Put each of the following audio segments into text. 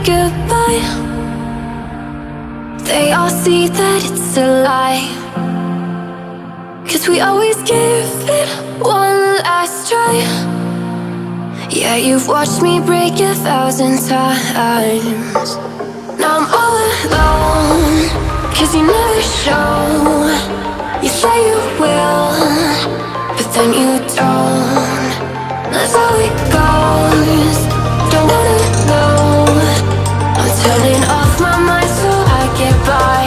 goodbye, they all see that it's a lie. 'Cause we always give it one last try. Yeah, you've watched me break 1,000 times. Now I'm all alone, 'cause you never show. You say you will, but then you don't. That's how it goes. Don't wanna know. I'm turning off my mind so I get by.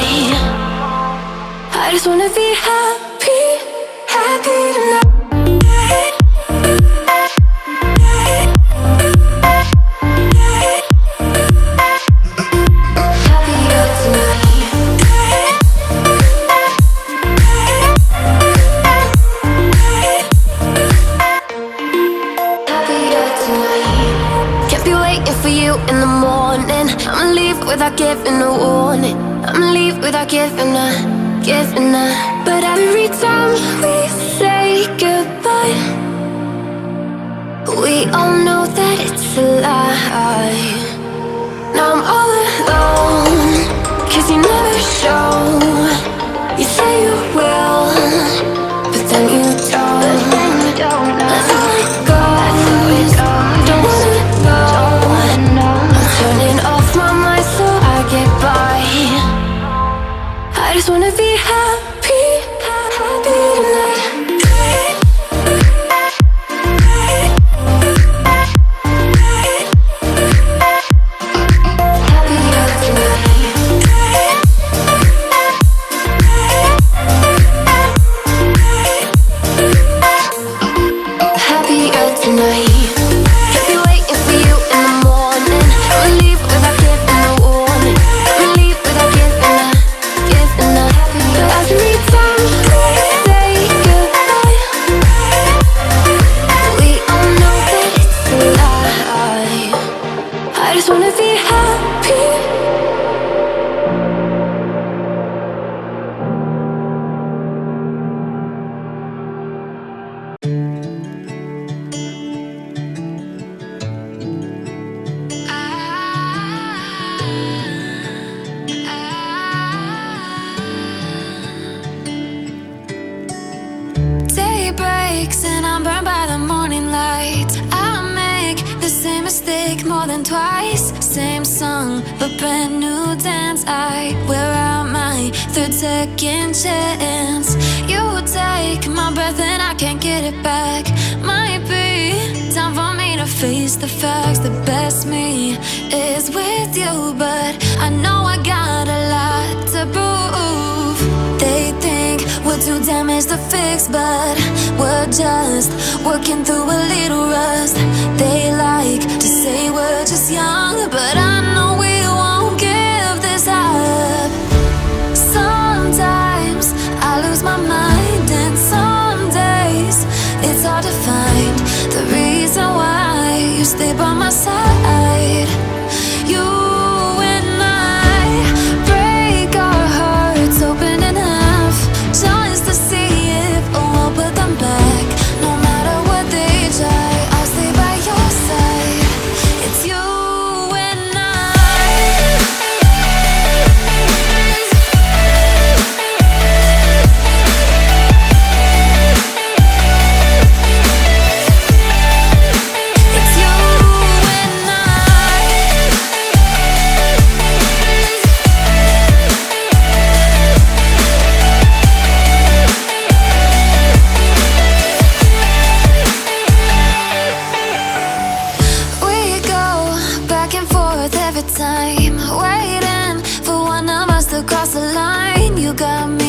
I just wanna be happy, happy tonight. In the morning, I'ma leave without giving a warning. I'ma leave without giving a. But every time we say goodbye, we all know that it's a lie. Now I'm all alone, 'cause you never show. You say you will, but then you don't. That's how it goes. Don't wanna know. Turning off my mind so I get by. I just wanna be happy, happy tonight. Happier tonight. And I'm burned by the morning light. I make the same mistake more than twice. Same song, but brand new dance. I wear out my third second chance. You take my breath and I can't get it back. Might be time for me to face the facts. The best me is with you, but I know I got a lot to prove. They think we're too damaged to fix, but we're just working through a little rust. They like to say we're just young, but I know we won't give this up. Sometimes I lose my mind, and some days it's hard to find the reason why you stay by my side. You and I break our hearts open enough just to see if we'll put them back. No matter what they try, I'll stay by your side. It's you and I. It's you and I. We go back and forth every time, waiting for one of us to cross the line. You got me